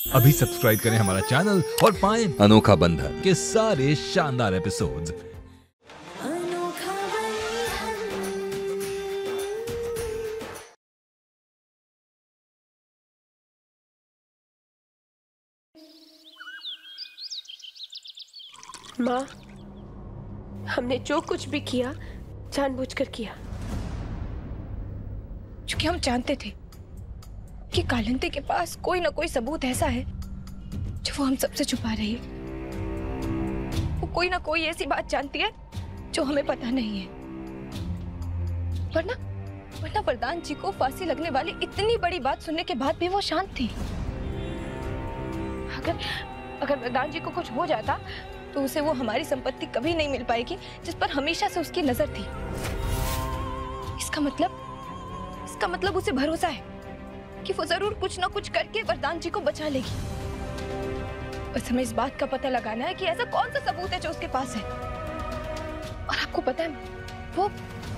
अभी सब्सक्राइब करें हमारा चैनल और पाएं अनोखा बंधन के सारे शानदार एपिसोड्स। माँ, हमने जो कुछ भी किया जानबूझकर किया, क्योंकि हम जानते थे कि कालिंदी के पास कोई ना कोई सबूत ऐसा है जो वो हम सबसे छुपा रही है। वो कोई ना कोई ऐसी बात जानती है जो हमें पता नहीं है। वरना वरदान जी को फांसी लगने वाली इतनी बड़ी बात सुनने के बाद भी वो शांत थी। अगर वरदान जी को कुछ हो जाता तो उसे वो हमारी संपत्ति कभी नहीं मिल पाएगी जिस पर हमेशा से उसकी नजर थी। इसका मतलब उसे भरोसा है कि वो जरूर कुछ ना कुछ करके वरदान जी को बचा लेगी। बस हमें इस बात का पता लगाना है कि ऐसा कौन सा सबूत है जो उसके पास है। और आपको पता है वो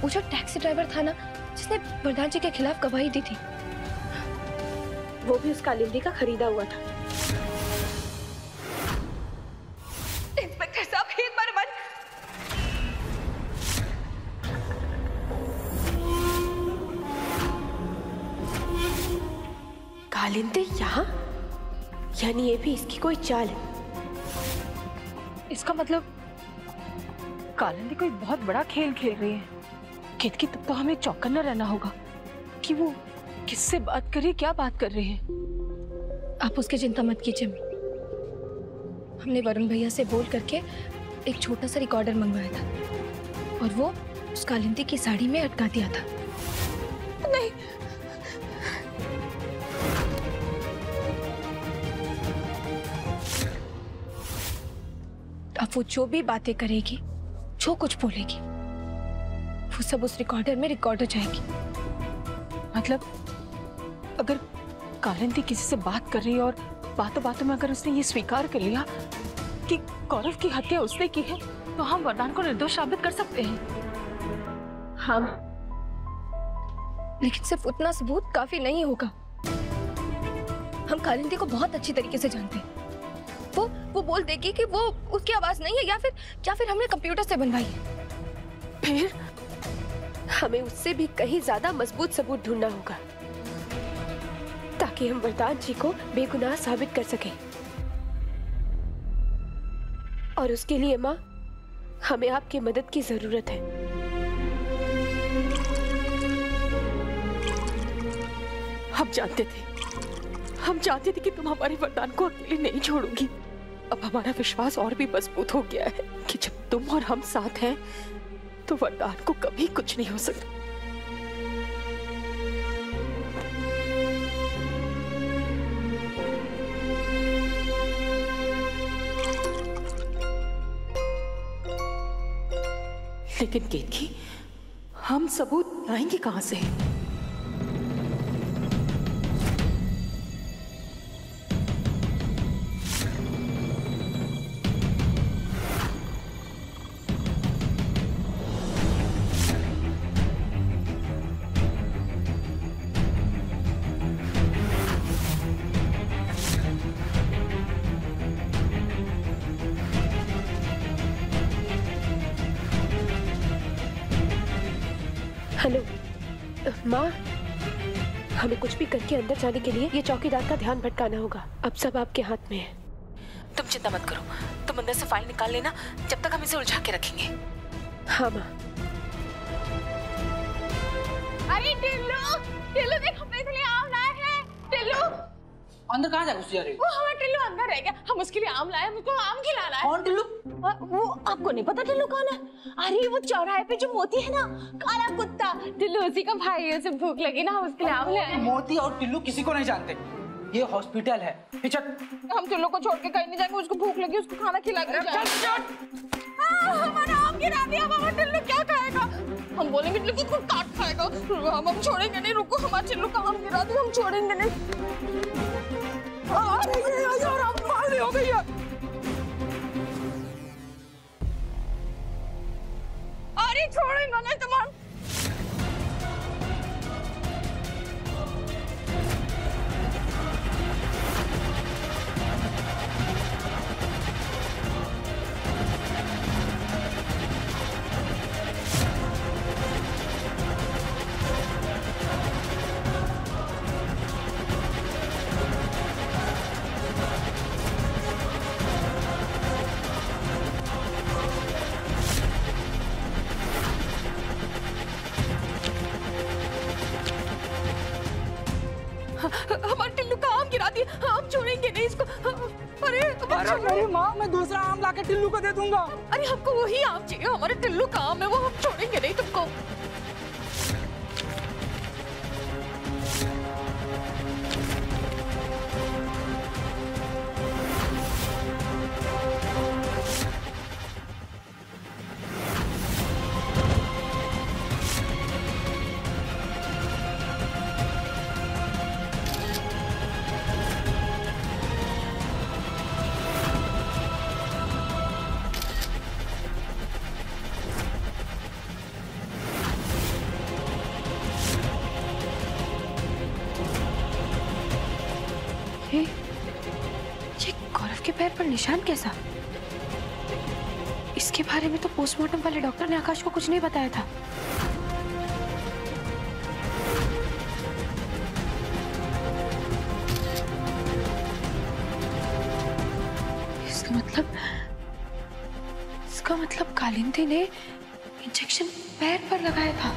जो टैक्सी ड्राइवर था ना जिसने वरदान जी के खिलाफ गवाही दी थी, वो भी उस कालिंदी का खरीदा हुआ था। इंस्पेक्टर साहब, एक बार कालिंदी यहाँ? यानी ये भी इसकी कोई चाल है। इसका मतलब कालिंदी कोई बहुत बड़ा खेल खेल रही है। केतकी, तब तो हमें चौकन्ना रहना होगा कि वो किससे बात कर रही है, क्या बात कर रही है। आप उसकी चिंता मत कीजिए। हमने वरुण भैया से बोल करके एक छोटा सा रिकॉर्डर मंगवाया था और वो उस कालिंदी की साड़ी में अटका दिया था। नहीं, अब वो जो भी बातें करेगी, जो कुछ बोलेगी, वो सब उस रिकॉर्डर में रिकॉर्ड हो जाएगी। मतलब अगर कालिंदी किसी से बात कर रही है और बातों बातों में अगर उसने ये स्वीकार कर लिया कि कौरव की हत्या उसने की है, तो हम वरदान को निर्दोष साबित कर सकते हैं। हम, लेकिन सिर्फ उतना सबूत काफी नहीं होगा। हम कालिंदी को बहुत अच्छी तरीके से जानते हैं। वो बोल देगी कि वो उसकी आवाज नहीं है या फिर हमने कंप्यूटर से बनवाई है। फिर हमें उससे भी कहीं ज्यादा मजबूत सबूत ढूंढना होगा ताकि हम वरदान जी को बेगुनाह साबित कर सकें। और उसके लिए माँ, हमें आपकी मदद की जरूरत है। हम जानते थे कि तुम हमारे वरदान को अकेले नहीं छोड़ोगी। अब हमारा विश्वास और भी मजबूत हो गया है कि जब तुम और हम साथ हैं तो वरदान को कभी कुछ नहीं हो सकता। लेकिन केतकी, हम सबूत लाएंगे कहां से? हेलो माँ, हमें कुछ भी करके अंदर जाने के लिए ये चौकीदार का ध्यान भटकाना होगा। अब सब आपके हाथ में है। तुम चिंता मत करो, तुम अंदर से फाइल निकाल लेना, जब तक हम इसे उलझा के रखेंगे। हाँ माँ। अरे टिल्लू देख, हमने इसलिए आम लाए हैं। टिल्लू अंदर कहाँ जा रही? वो हमारा टिल्लू अंदर रह गया। हम उसके लिए आम लाए, हमको आम खिलाना है। कौन टिल्लू? वो आपको नहीं पता टिल्लू कौन है? अरे वो चौराहे पे जो मोती है ना, काला कुत्ता, टिल्लू उसी का भाई है। उसे भूख लगी ना, हम उसके लिए आम ले आए। मोती और टिल्लू किसी को नहीं जानते, ये हॉस्पिटल है। हम टिल्लू को छोड़ के कहीं नहीं जाएंगे। उसको भूख लगी, उसको खाना खिला के हमारा आम गिरा दिया। हमारा टिल्लू क्या खाएगा? हम बोलेंगे टिल्लू को काट खाएगा। हम छोड़ेंगे नहीं। रुको, हमारे टिल्लू का आम गिरा दिया, हम छोड़ेंगे नहीं। हो गई है। अरे छोड़ेंगे नहीं तुम्हारा। जाती है, हम छोड़ेंगे नहीं इसको। अरे अरे माँ, मैं दूसरा आम लाके टिल्लू को दे दूंगा। अरे हमको वही आम चाहिए, हमारे टिल्लू का आम है वो, हम छोड़ेंगे नहीं तुमको। ये गौरव के पैर पर निशान कैसा? इसके बारे में तो पोस्टमार्टम वाले डॉक्टर ने आकाश को कुछ नहीं बताया था। इसका मतलब कालिंदी ने इंजेक्शन पैर पर लगाया था।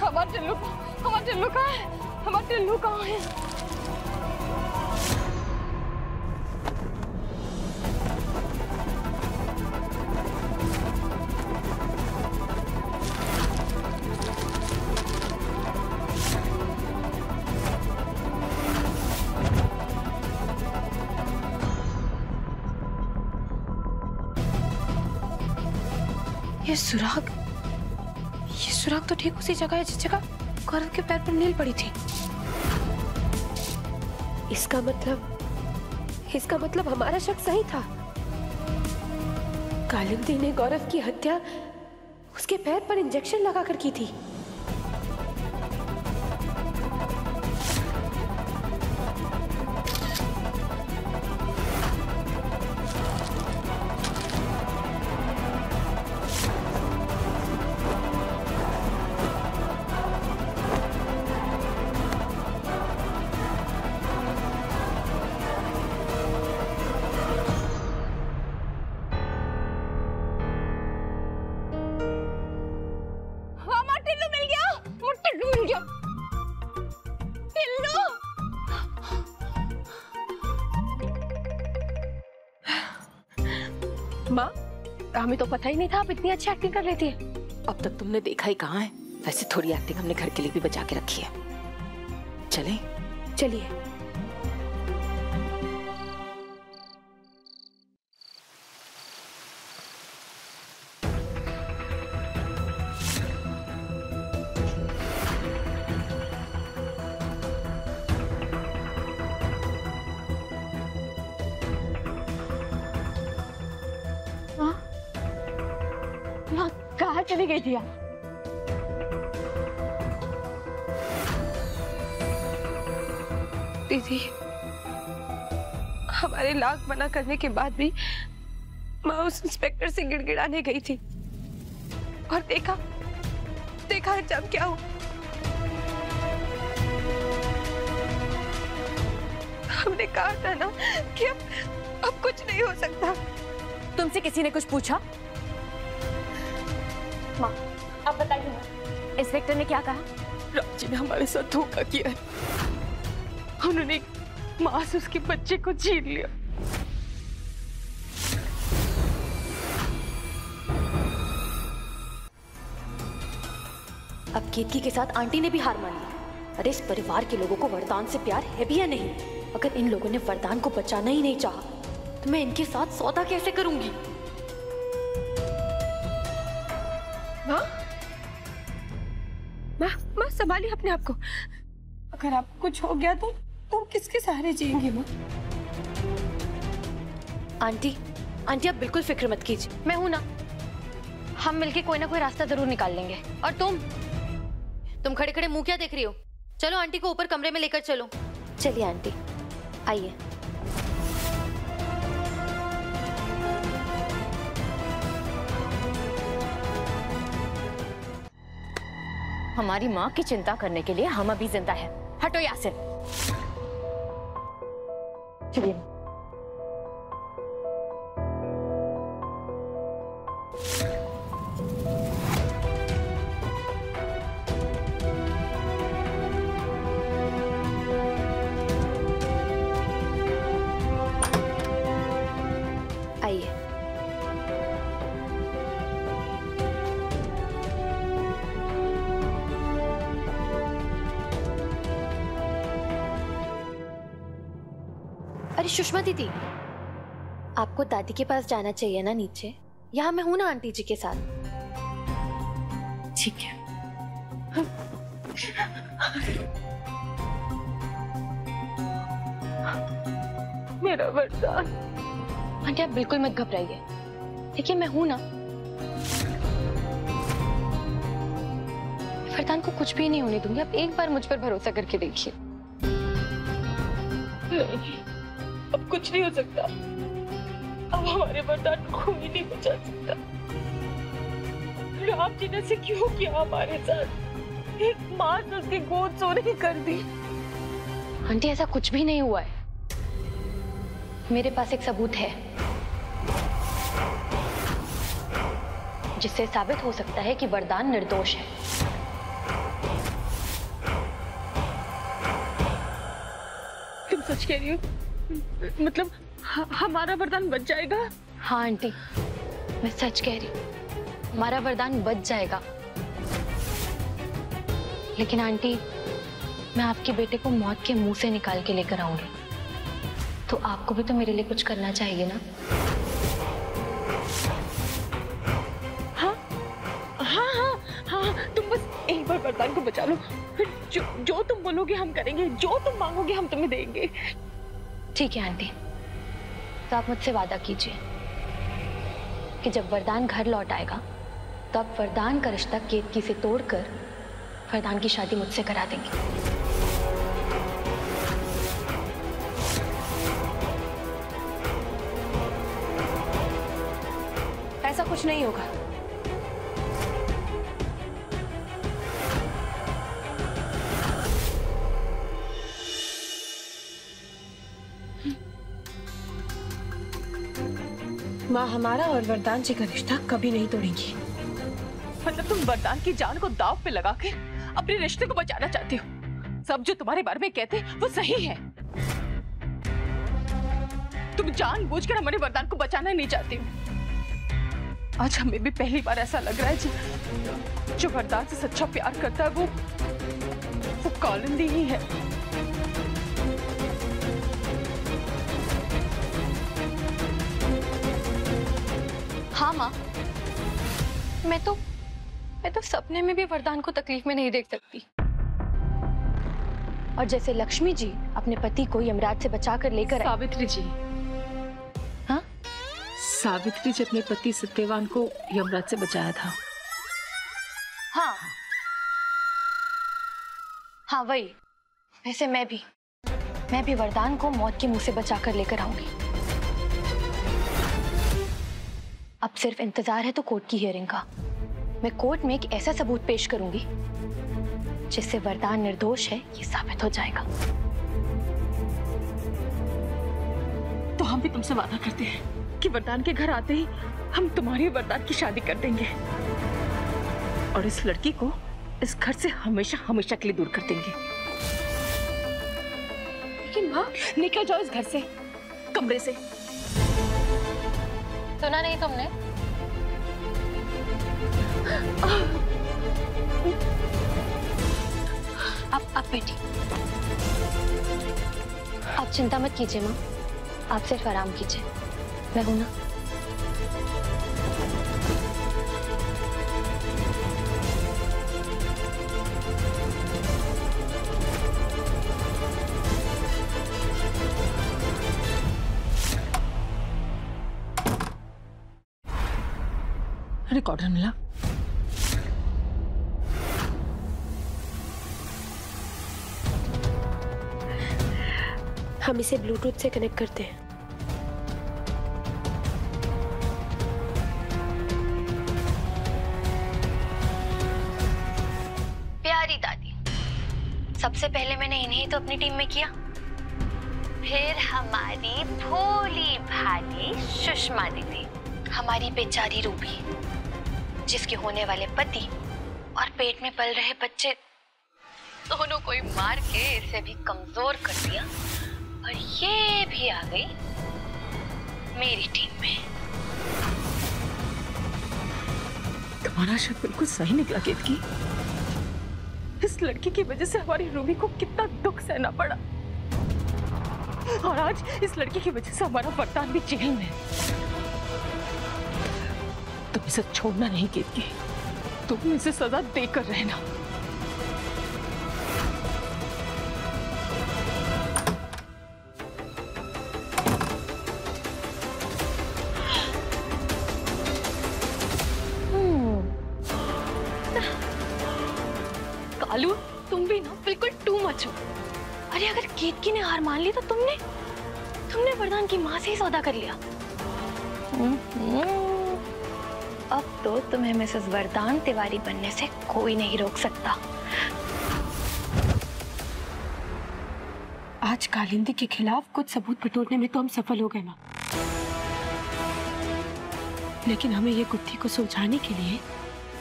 हमारा टिल्लू कहाँ है? हमारा टिल्लू कहाँ है? ये सुराग तो ठीक उसी जगह है जिस जगह गौरव के पैर पर नील पड़ी थी। इसका मतलब हमारा शक सही था। कालिंदी ने गौरव की हत्या उसके पैर पर इंजेक्शन लगाकर की थी। माँ, हमें तो पता ही नहीं था आप इतनी अच्छी एक्टिंग कर लेती है। अब तक तुमने देखा ही कहाँ है। वैसे थोड़ी एक्टिंग हमने घर के लिए भी बचा के रखी है। चलिए। कहाँ चली गई थी आप? दीदी, हमारे लाख मना करने के बाद भी माँ उस इंस्पेक्टर से गिड़गिड़ाने गई थी और देखा जब क्या हुआ। हमने कहा था ना कि अब कुछ नहीं हो सकता। तुमसे किसी ने कुछ पूछा? माँ, आप बताइए ना, इंस्पेक्टर ने क्या कहा? राजी ने हमारे साथ धोखा किया है। उन्होंने मां से उसके बच्चे को छीन लिया। अब केतकी के साथ आंटी ने भी हार मान ली। अरे इस परिवार के लोगों को वरदान से प्यार है भी या नहीं? अगर इन लोगों ने वरदान को बचाना ही नहीं चाहा तो मैं इनके साथ सौदा कैसे करूंगी? माँ संभालिए अपने आप को। अगर आपको कुछ हो गया तो तुम किसके सहारे जिएंगी माँ? आंटी आप बिल्कुल फिक्र मत कीजिए, मैं हूं ना। हम मिलके कोई ना कोई रास्ता जरूर निकाल लेंगे। और तुम खड़े खड़े मुंह क्या देख रही हो? चलो आंटी को ऊपर कमरे में लेकर चलो। चलिए आंटी, आइए। हमारी माँ की चिंता करने के लिए हम अभी जिंदा हैं। हटो यहाँ से। चलिए। आइए। अरे सुषमा दीदी, आपको दादी के पास जाना चाहिए ना नीचे। यहाँ मैं हूं ना आंटी जी के साथ। ठीक है। मेरा वरदान। आंटी आप बिल्कुल मत घबराइए। देखिए मैं हूं ना। वरदान को कुछ भी नहीं होने दूंगी। आप एक बार मुझ पर भरोसा करके देखिए। नहीं, अब कुछ नहीं हो सकता। अब हमारे वरदान को कोई नहीं बचा सकता। राम जी ने से क्यों किया हमारे साथ? एक माँ से उसकी गोद सोने कर दी। आंटी ऐसा कुछ भी नहीं हुआ है। मेरे पास एक सबूत है जिससे साबित हो सकता है कि वरदान निर्दोष है। तुम सच कह रही हो? मतलब हमारा वरदान बच जाएगा? हाँ आंटी, मैं सच कह रही हूँ। हमारा वरदान बच जाएगा। लेकिन आंटी, मैं आपके बेटे को मौत के मुंह से निकाल के लेकर आऊंगी। तो आपको भी तो मेरे लिए कुछ करना चाहिए ना? हाँ हाँ हाँ हाँ, तुम बस एक बार वरदान को बचा लो। फिर जो तुम बोलोगे हम करेंगे, जो तुम मांगोगे हम तुम्हें देंगे। ठीक है आंटी, तो आप मुझसे वादा कीजिए कि जब वरदान घर लौट आएगा तो आप वरदान का रिश्ता केतकी से तोड़कर वरदान की शादी मुझसे करा देंगे। ऐसा कुछ नहीं होगा। माँ हमारा और वरदान जी का रिश्ता कभी नहीं तोड़ेंगी। मतलब तुम वरदान की जान को दांव पे लगा के अपने रिश्ते को बचाना चाहती हो। सब जो तुम्हारे बारे में कहते वो सही है। तुम जानबूझकर हमारे वरदान को बचाना नहीं चाहती हो। आज हमें भी पहली बार ऐसा लग रहा है जो वरदान से सच्चा प्यार करता है वो कालिंदी ही है। हाँ माँ, मैं तो सपने में भी वरदान को तकलीफ में नहीं देख सकती। और जैसे लक्ष्मी जी अपने पति को यमराज से बचाकर लेकर आई। सावित्री जी। हाँ, सावित्री जी अपने पति सत्यवान को यमराज से बचाया था। हाँ हाँ वही। वैसे मैं भी वरदान को मौत के मुंह से बचाकर लेकर आऊंगी। अब सिर्फ इंतजार है तो कोर्ट की हियरिंग का। मैं कोर्ट में एक ऐसा सबूत पेश करूंगी जिससे वरदान निर्दोष है ये साबित हो जाएगा। तो हम भी तुमसे वादा करते हैं कि वरदान के घर आते ही हम तुम्हारी वरदान की शादी कर देंगे और इस लड़की को इस घर से हमेशा हमेशा के लिए दूर कर देंगे। लेकिन माँ, निकल जाओ इस घर से, कमरे से। सुना नहीं तुमने? आप बैठी। आप चिंता मत कीजिए माँ, आप सिर्फ आराम कीजिए, मैं हूं ना। रिकॉर्डर मिला? हम इसे ब्लूटूथ से कनेक्ट करते हैं। प्यारी दादी, सबसे पहले मैंने इन्हें तो अपनी टीम में किया, फिर हमारी भोली भाली सुषमा दीदी, हमारी बेचारी रूबी, जिसके होने वाले पति और पेट में पल रहे बच्चे दोनों को ही मार के इसे भी कमजोर कर दिया, और ये भी आ गई मेरी टीम में। तुम्हारा शक बिल्कुल सही निकला केतकी। इस लड़की की वजह से हमारी रूबी को कितना दुख सहना पड़ा, और आज इस लड़की की वजह से हमारा वरदान भी जेल में। तुम इसे छोड़ना नहीं केतकी, तुम इसे सजा देकर रहना। कालू, तुम भी ना बिल्कुल टू मच हो। अरे अगर केतकी ने हार मान ली तो तुमने वरदान की माँ से ही सौदा कर लिया। अब तो तुम्हें मिसेस वरदान तिवारी बनने से कोई नहीं रोक सकता। आज कालिंदी के खिलाफ कुछ सबूत बटोरने में तो हम सफल हो गए माँ, लेकिन हमें ये गुत्थी को सुलझाने के लिए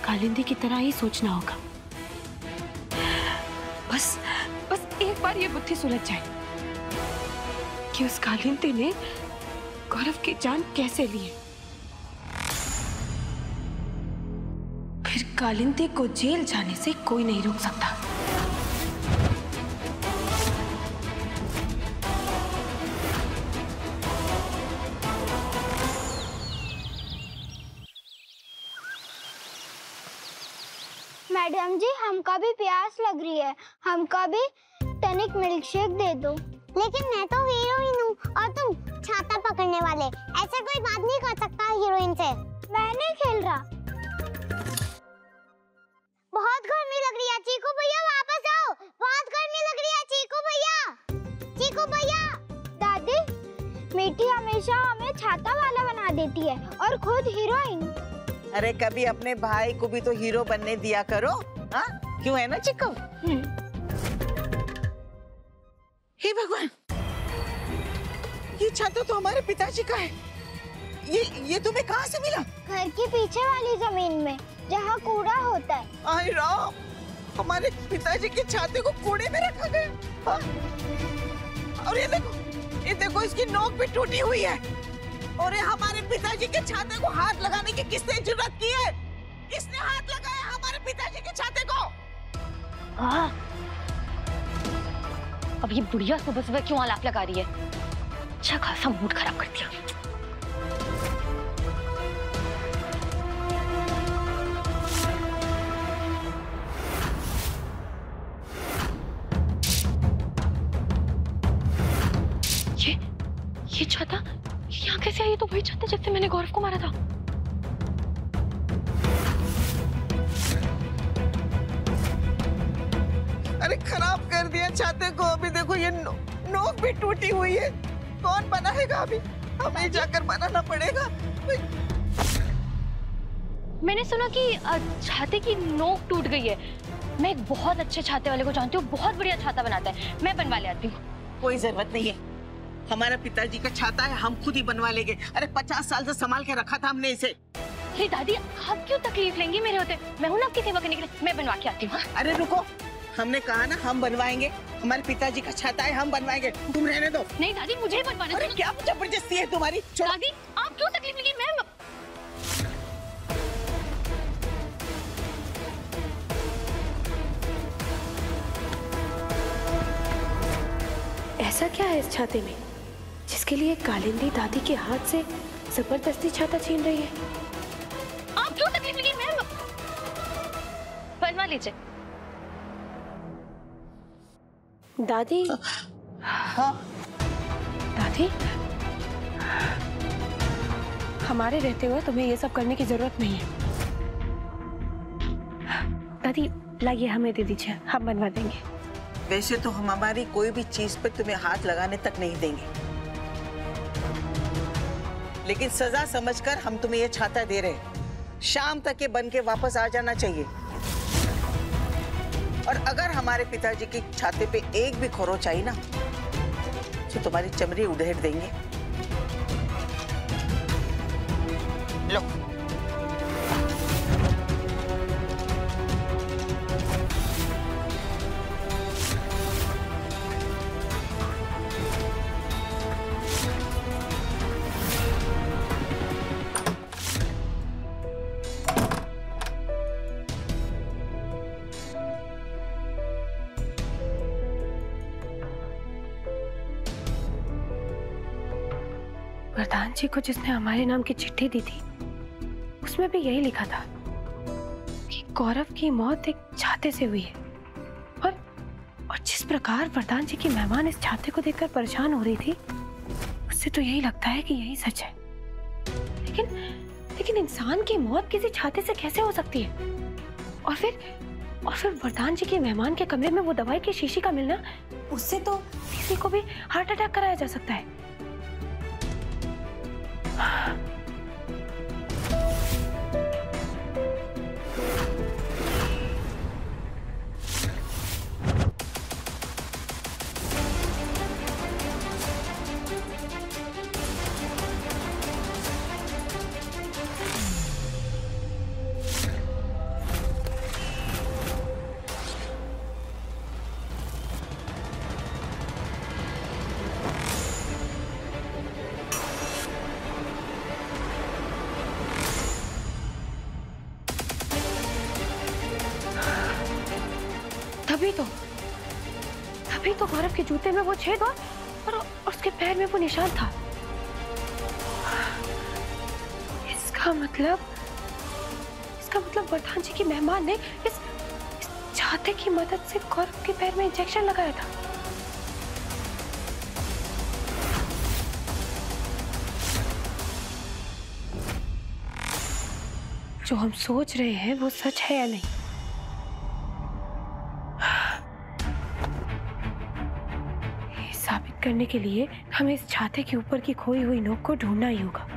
कालिंदी की तरह ही सोचना होगा। बस एक बार ये गुत्थी सुलझ जाए कि उस कालिंदी ने गौरव की जान कैसे ली है, फिर कालिंदी को जेल जाने से कोई नहीं रोक सकता। मैडम जी, हमका भी प्यास लग रही है, हमका भी टनिक मिल्क शेक दे दो। लेकिन मैं तो हीरोइन हूँ और तुम छाता पकड़ने वाले, ऐसे कोई बात नहीं कर सकता हीरोइन से। मैं नहीं खेल रहा। बहुत गर्मी लग रही है, चीकू भैया वापस आओ, बहुत गर्मी लग रही है। चीकू भैया, चीकू भैया। दादी, मीठी हमेशा हमें छाता वाला बना देती है और खुद हीरोइन। अरे कभी अपने भाई को भी तो हीरो बनने दिया करो, हाँ? क्यों, है ना चिक्कू? हे भगवान, ये छाता तो हमारे पिताजी का है। ये तुम्हें कहाँ से मिला? घर के पीछे वाली जमीन में, जहाँ कूड़ा होता है। आय राम, हमारे पिताजी के छाते को कूड़े में रखा गया। हाँ? और ये देखो इसकी नोक भी टूटी हुई है। और ये हमारे पिताजी के छाते को हाथ लगाने की किसने जुर्रत की है? किसने हाथ लगाया हमारे पिताजी के छाते को? अब ये बुढ़िया सुबह सुबह क्यों आलाप लगा रही है? अच्छा खासा मूड खराब कर दिया। ये छाता यहाँ कैसे आई? तो वही छाता जिससे मैंने गौरव को मारा था। अरे खराब कर दिया छाते को। अभी देखो ये नोक भी टूटी हुई है। कौन बनाएगा? अभी हमें जाकर बनाना पड़ेगा। मैंने सुना कि छाते की नोक टूट गई है। मैं एक बहुत अच्छे छाते वाले को जानती हूँ, बहुत बढ़िया छाता बनाता है। मैं बनवा ले आती हूँ। कोई जरूरत नहीं है, हमारा पिताजी का छाता है, हम खुद ही बनवा लेंगे। अरे 50 साल से संभाल के रखा था हमने इसे। हे दादी, आप क्यों तकलीफ लेंगी मेरे होते? मैं हूं ना आपकी सेवा करने के लिए, मैं बनवा के आती हूँ। अरे रुको, हमने कहा ना हम बनवाएंगे। हमारे पिताजी का छाता है, हम बनवाएंगे, तुम रहने दो। नहीं दादी, मुझे बनवाना। अरे क्या जबरदस्ती है तुम्हारी? दादी, आप क्यों तकलीफ लेंगी? मैं ऐसा क्या है इस छाते में जिसके लिए कालिंदी दादी के हाथ से जबरदस्ती छाता छीन रही है? आप क्यों तकलीफ लेंगी? मैं बनवा लीजिए। दादी, हाँ दादी, हमारे रहते हुए तुम्हें ये सब करने की जरूरत नहीं है। दादी लाइए हमें दे दीजिए, हम बनवा देंगे। वैसे तो हम हमारी कोई भी चीज पे तुम्हें हाथ लगाने तक नहीं देंगे, लेकिन सजा समझकर हम तुम्हें ये छाता दे रहे हैं। शाम तक ये बन के वापस आ जाना चाहिए, और अगर हमारे पिताजी की छाते पे एक भी खरोच आई ना तो तुम्हारी चमड़ी उधेड़ देंगे। लो। वरदान जी को जिसने हमारे नाम की चिट्ठी दी थी उसमें भी यही लिखा था कि गौरव की मौत एक छाते से हुई है, और जिस प्रकार वरदान जी की मेहमान इस छाते को देखकर परेशान हो रही थी, उससे तो यही लगता है कि यही सच है। लेकिन इंसान की मौत किसी छाते से कैसे हो सकती है? और फिर वरदान जी के मेहमान के कमरे में वो दवाई की शीशी का मिलना, उससे तो किसी को भी हार्ट अटैक कराया जा सकता है। तभी तो गौरव के जूते में वो छेद और उसके पैर में वो निशान था। इसका मतलब वरदान जी की मेहमान ने इस छाते की मदद से गौरव के पैर में इंजेक्शन लगाया था। जो हम सोच रहे हैं वो सच है या नहीं? साबित करने के लिए हमें इस छाते के ऊपर की खोई हुई नोक को ढूंढना ही होगा।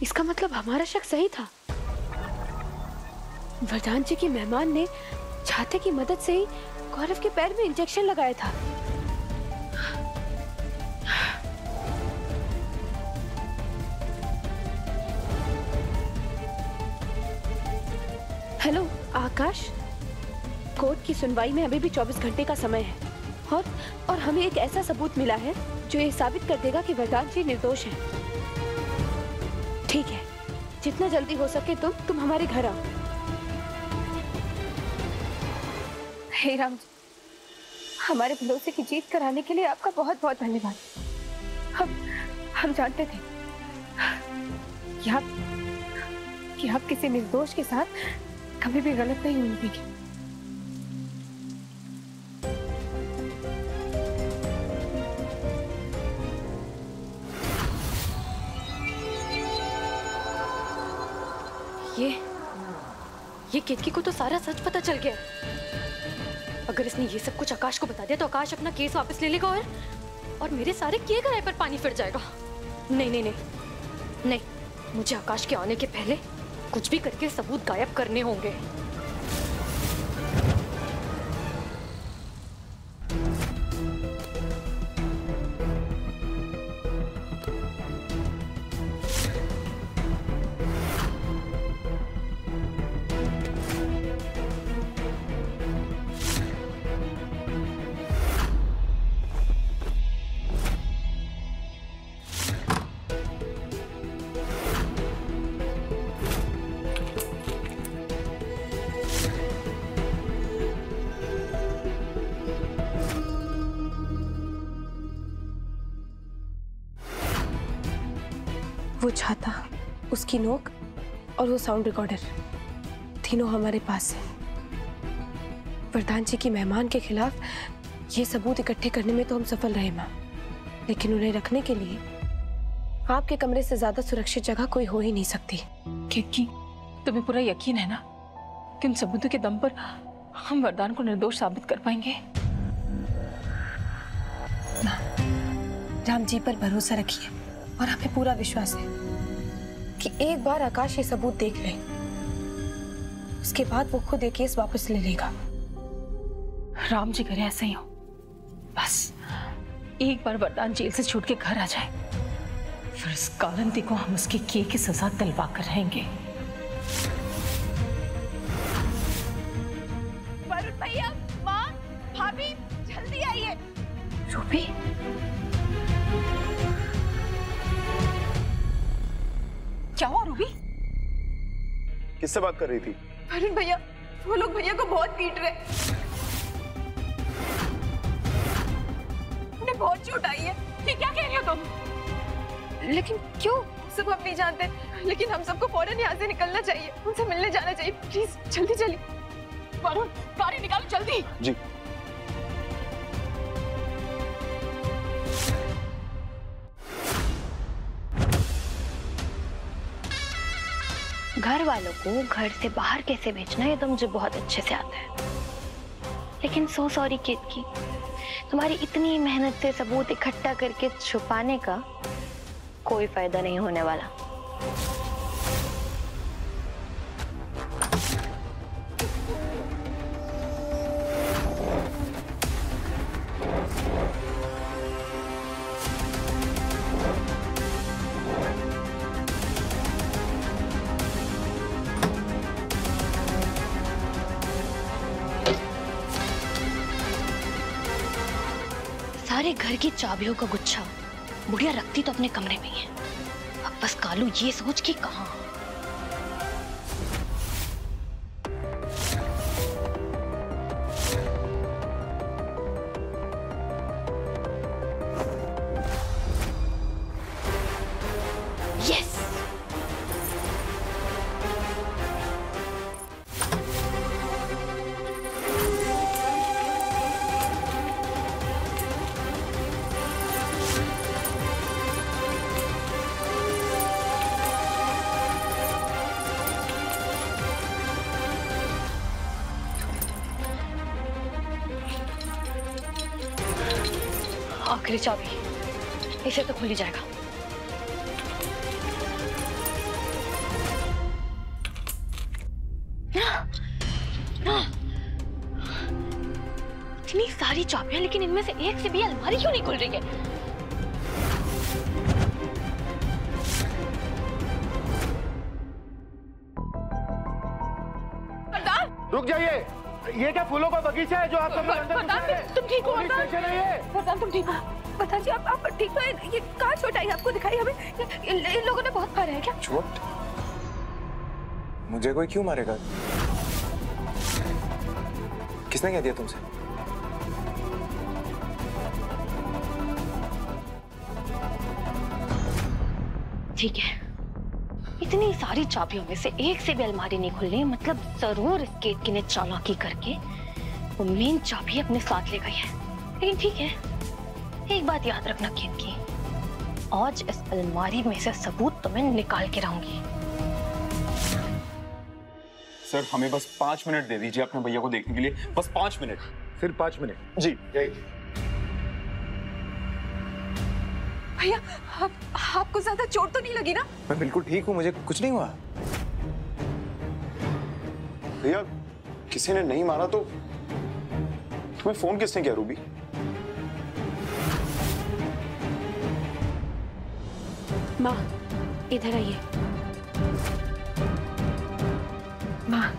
इसका मतलब हमारा शक सही था। वरदान जी की मेहमान ने छाते की मदद से ही गौरव के पैर में इंजेक्शन लगाया था। हेलो आकाश, कोर्ट की सुनवाई में अभी भी 24 घंटे का समय है, और हमें एक ऐसा सबूत मिला है जो ये साबित कर देगा कि वरदान जी निर्दोष हैं। ठीक है, जितना जल्दी हो सके तुम हमारे घर आओ। हे राम जी, हमारे भरोसे की जीत कराने के लिए आपका बहुत बहुत धन्यवाद। हम जानते थे कि आप किसी निर्दोष के साथ कभी भी गलत नहीं होने देंगे। ये केतकी को तो सारा सच पता चल गया। अगर इसने ये सब कुछ आकाश को बता दिया तो आकाश अपना केस वापस ले लेगा और मेरे सारे किए कराए पर पानी फिर जाएगा। नहीं, मुझे आकाश के आने के पहले कुछ भी करके सबूत गायब करने होंगे। वो छाता, उसकी नोक और वो साउंड रिकॉर्डर तीनों हमारे पास है। वरदान जी की मेहमान के खिलाफ ये सबूत इकट्ठे करने में तो हम सफल रहे माँ, लेकिन उन्हें रखने के लिए आपके कमरे से ज्यादा सुरक्षित जगह कोई हो ही नहीं सकती। क्योंकि तुम्हें पूरा यकीन है ना कि उन सबूतों के दम पर हम वरदान को निर्दोष साबित कर पाएंगे? राम जी पर भरोसा रखिए और हमें पूरा विश्वास है कि एक बार आकाश ये सबूत देख ले, उसके बाद वो खुद ये केस वापस ले लेगा। राम जी करे ऐसा ही हो, बस एक बार वरदान जेल से छूट के घर आ जाए, फिर इस कालंती को हम उसके किए की सजा दिलवा कर रहेंगे। वरुण भैया, माँ, भाभी, जल्दी आइए। रूबी, क्या हुआ रूबी? किससे बात कर रही थी? वरुण भैया, वो लोग भैया को बहुत पीट रहे, उन्हें बहुत चोट आई है। ये क्या कह रही हो तुम? लेकिन क्यों? सब हम नहीं जानते, लेकिन हम सबको फौरन यहाँ से निकलना चाहिए, उनसे मिलने जाना चाहिए। प्लीज जल्दी चलिए। वरुण, गाड़ी निकालो जल्दी। जी। घर वालों को घर से बाहर कैसे भेजना है ये तो मुझे बहुत अच्छे से आता है, लेकिन सो सॉरी केतकी, तुम्हारी इतनी मेहनत से सबूत इकट्ठा करके छुपाने का कोई फायदा नहीं होने वाला। सारे घर की चाबियों का गुच्छा बुढ़िया रखती तो अपने कमरे में ही है। अब बस कालू ये सोच कि कहाँ। यस, आखिरी चाबी, इसे तो खुल ही जाएगा। इतनी सारी चाबियां, लेकिन इनमें से एक से भी अलमारी क्यों नहीं खुल रही है? रुक जाइए, ये क्या फूलों का बगीचा है जो आप सब लोग अंदर घुस रहे हैं? तुम ठीक हो? पुलिस स्टेशन है ये। वरदान, तुम ठीक हो? वरदान जी, आप ठीक तो है? ये कहाँ चोट आई आपको? दिखाई हमें। इन लोगों ने बहुत मारा है क्या? चोट? मुझे कोई क्यों मारेगा? किसने कह दिया तुमसे? ठीक है, इतनी सारी चाबियों में से एक से भी अलमारी नहीं खुल रही, मतलब जरूर इस केतकी ने चालाकी करके वो मेन चाबी अपने साथ ले गई है। लेकिन ठीक है, एक बात याद रखना केतकी, आज इस अलमारी में से सबूत तो मैं निकाल के रहूंगी। सर, हमें बस 5 मिनट दे दीजिए अपने भैया को देखने के लिए, बस 5 मिनट। सिर्फ 5 मिनट। जी। भैया, आपको ज्यादा चोट तो नहीं लगी ना? मैं बिल्कुल ठीक हूँ, मुझे कुछ नहीं हुआ। भैया, किसी ने नहीं मारा तो तुम्हें फोन किसने किया रूबी? माँ, इधर आइए। माँ,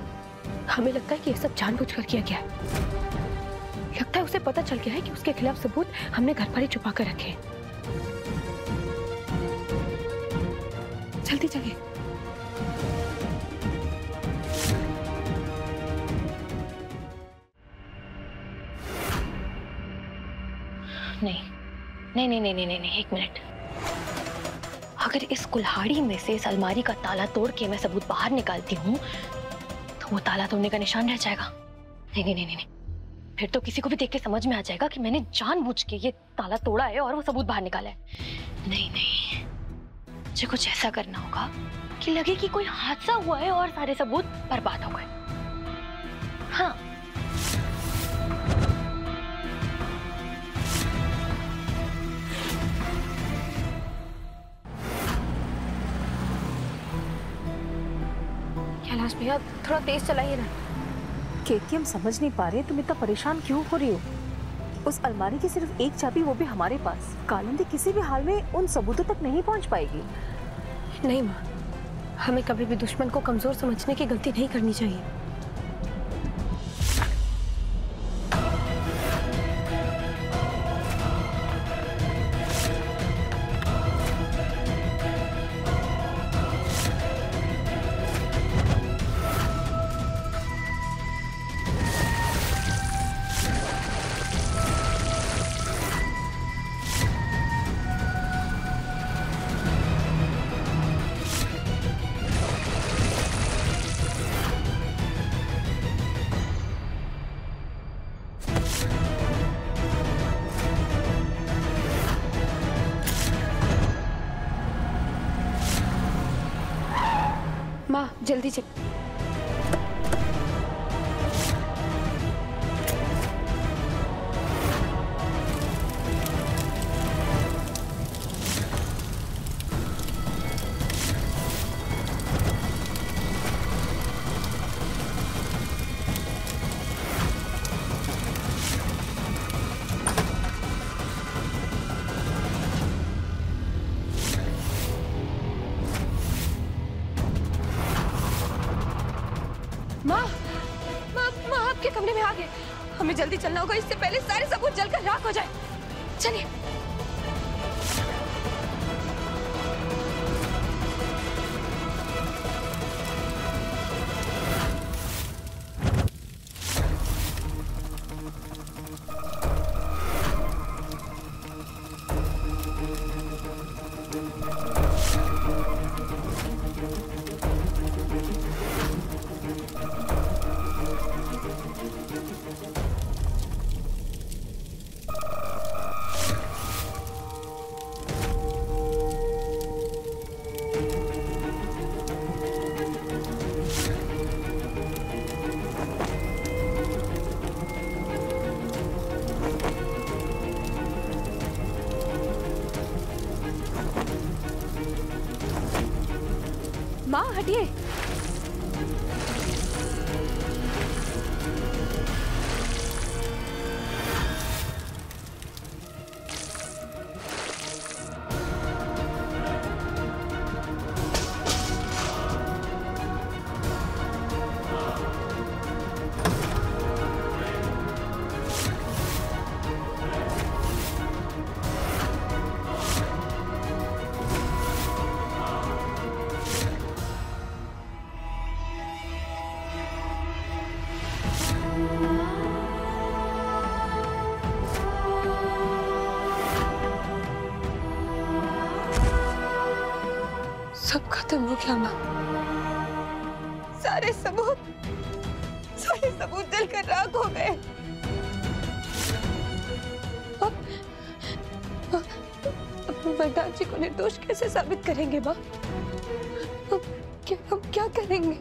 हमें लगता है कि ये सब जानबूझकर किया गया है। लगता है उसे पता चल गया है कि उसके खिलाफ सबूत हमने घर पर ही छुपा कर रखे हैं। जल्दी चलिए। नहीं नहीं नहीं नहीं नहीं नहीं, एक मिनट। अगर इस कुल्हाड़ी में से इस अलमारी का ताला तोड़ के मैं सबूत बाहर निकालती हूँ तो वो ताला तोड़ने का निशान रह जाएगा। नहीं नहीं नहीं नहीं, फिर तो किसी को भी देख के समझ में आ जाएगा कि मैंने जानबूझ के ये ताला तोड़ा है और वो सबूत बाहर निकाला है। नहीं नहीं, मुझे कुछ ऐसा करना होगा कि लगे कि कोई हादसा हुआ है और सारे सबूत बर्बाद हो गए। हाँ, कैलाश भैया थोड़ा तेज चलाइए ना। केतकी, हम समझ नहीं पा रहे तुम इतना परेशान क्यों हो रही हो। उस अलमारी की सिर्फ एक चाबी, वो भी हमारे पास। कालिंदी किसी भी हाल में उन सबूतों तक नहीं पहुंच पाएगी। नहीं माँ, हमें कभी भी दुश्मन को कमजोर समझने की गलती नहीं करनी चाहिए। माँ जल्दी चल। माँ आपके कमरे में आ गए। हमें जल्दी चलना होगा, इससे पहले सारे सबूत जलकर राख हो जाए। चलिए। माँ हटिए। सब खत्म हो गया माँ। सारे सबूत जलकर राख हो गए। अब वरदान जी को निर्दोष कैसे साबित करेंगे माँ? अब हम क्या करेंगे?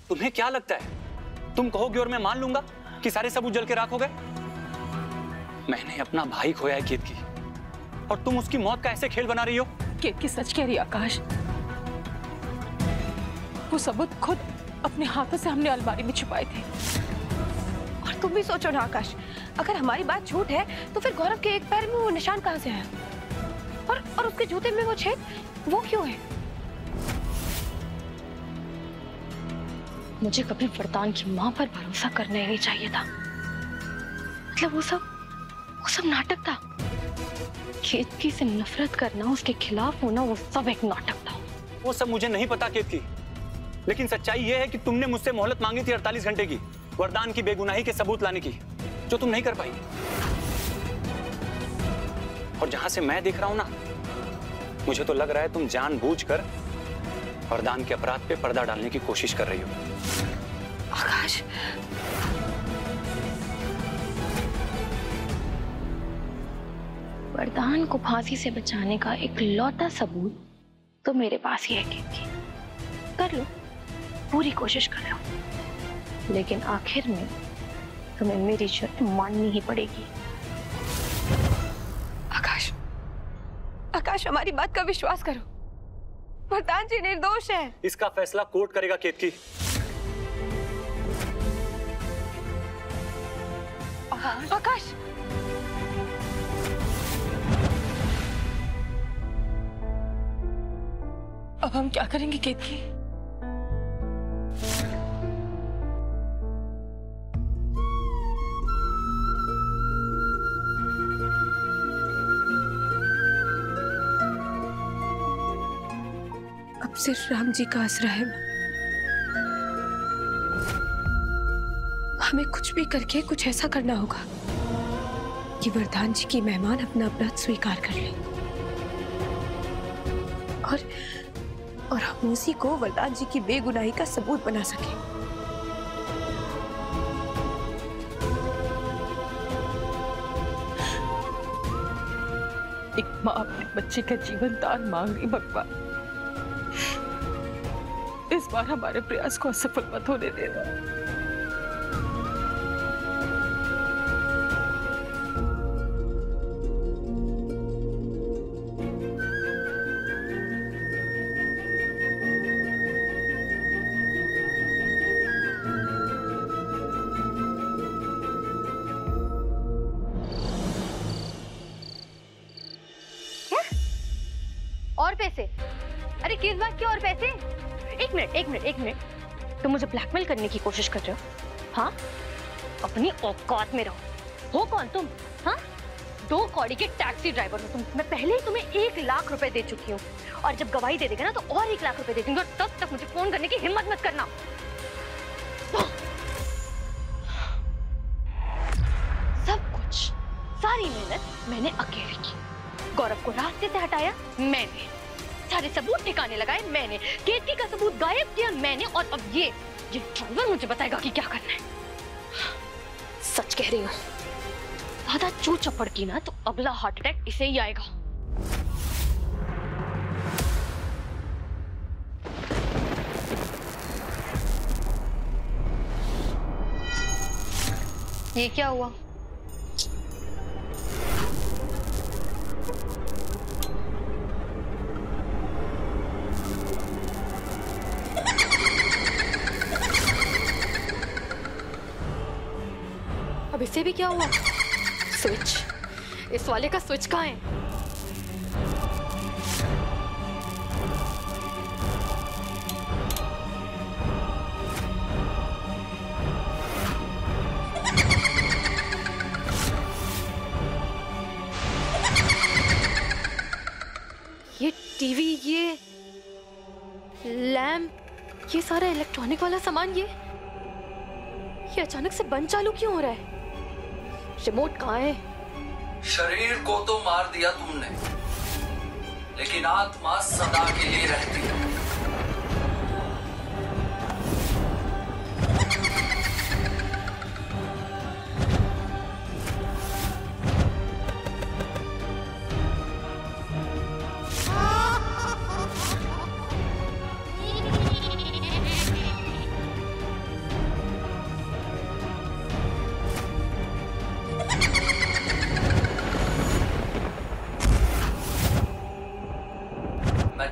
तुम्हें क्या लगता है तुम कहोगे और मैं मान लूंगा कि सारे सबूत जल के राख हो गए? मैंने अपना भाई खोया है केतकी, और तुम उसकी मौत का ऐसे खेल बना रही हो। केतकी सच कह रही है आकाश। वो सबूत खुद अपने हाथों से हमने अलमारी में छुपाए थे। और तुम भी सोचो ना आकाश, अगर हमारी बात झूठ है तो फिर गौरव के एक पैर में वो निशान कहाँ से आया? और उसके जूते में वो छेद वो क्यों है? मुझे कभी वरदान की माँ पर भरोसा करना ही नहीं चाहिए था। मतलब वो सब नाटक था। केतकी से नफरत करना, उसके खिलाफ होना, वो सब एक नाटक था। वो सब मुझे नहीं पता केतकी, लेकिन सच्चाई ये है कि तुमने मुझसे मोहलत मांगी थी 48 घंटे की, वरदान की बेगुनाही के सबूत लाने की, जो तुम नहीं कर पाई। और जहां से मैं देख रहा हूं ना, मुझे तो लग रहा है तुम जानबूझकर वरदान के अपराध पे पर्दा डालने की कोशिश कर रही हो। आकाश, वरदान को फांसी से बचाने का एक लौता सबूत तो मेरे पास ही है केतकी। कर लो, पूरी कोशिश कर लो, लेकिन आखिर में तुम्हें मेरी शर्त माननी ही पड़ेगी। आकाश, आकाश, हमारी बात का विश्वास करो, वरदान जी निर्दोष है। इसका फैसला कोर्ट करेगा केतकी। आकाश, अब हम क्या करेंगे केतकी? अब सिर्फ राम जी का आसरा है। हमें कुछ भी करके कुछ ऐसा करना होगा कि वरदान जी की मेहमान अपना अपराध स्वीकार कर ले, और हम उसी को वरदान जी की बेगुनाही का सबूत बना सके। एक माँ अपने बच्चे का जीवन दान मांग रही। भगवान, इस बार हमारे प्रयास को असफल मत होने देना। और पैसे? अरे किस बात के और पैसे? एक मिनट, तुम मुझे ब्लैकमेल करने की कोशिश कर रहे हो? हाँ, अपनी औकात में रहो। हो कौन तुम? हाँ, 2 कौड़ी के टैक्सी ड्राइवर हो तुम। मैं पहले ही तुम्हें 1 लाख रुपए दे चुकी हूँ, और जब गवाही दे देगा ना तो और 1 लाख रुपए दे दूंगी, और तब तक मुझे फोन करने की हिम्मत मत करना। सब कुछ, सारी मेहनत मैंने अकेले की। गौरव को रास्ते से हटाया मैंने, सारे सबूत ठिकाने लगाए मैंने, केतकी का सबूत गायब किया मैंने, और अब ये ड्राइवर मुझे बताएगा कि क्या करना है। सच कह रही हूँ, ज्यादा चू चपड़ की ना तो अगला हार्ट अटैक इसे ही आएगा। ये क्या हुआ? अब इसे भी क्या हुआ? स्विच, इस वाले का स्विच कहाँ है? ये टीवी, ये लैंप, ये सारा इलेक्ट्रॉनिक वाला सामान, ये अचानक से बंद चालू क्यों हो रहा है? रिमोट कहाँ है? शरीर को तो मार दिया तुमने, लेकिन आत्मा सदा के लिए रहती है।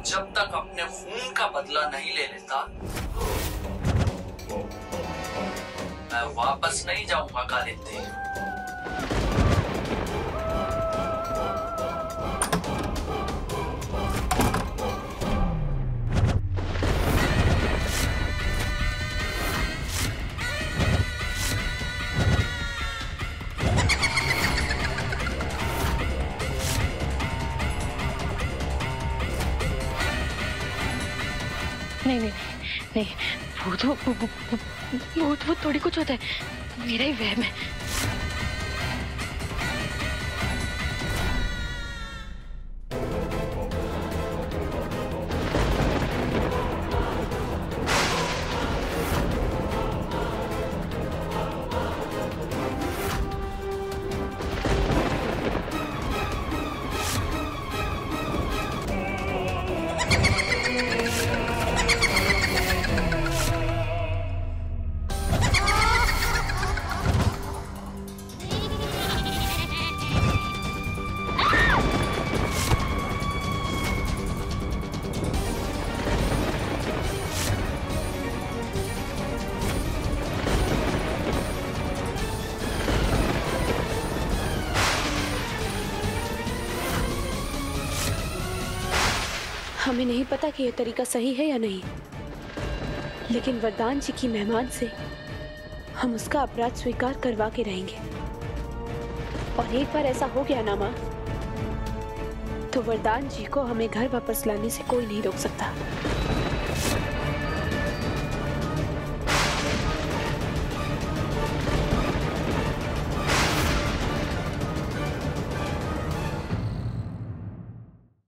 जब तक अपने खून का बदला नहीं ले लेता, मैं वापस नहीं जाऊंगा कालिंदी। नहीं नहीं नहीं, वो थोड़ी कुछ होता है, मेरा ही वहम है। हमें नहीं पता कि यह तरीका सही है या नहीं, लेकिन वरदान जी की मेहमान से हम उसका अपराध स्वीकार करवा के रहेंगे। और एक बार ऐसा हो गया ना माँ, तो वरदान जी को हमें घर वापस लाने से कोई नहीं रोक सकता।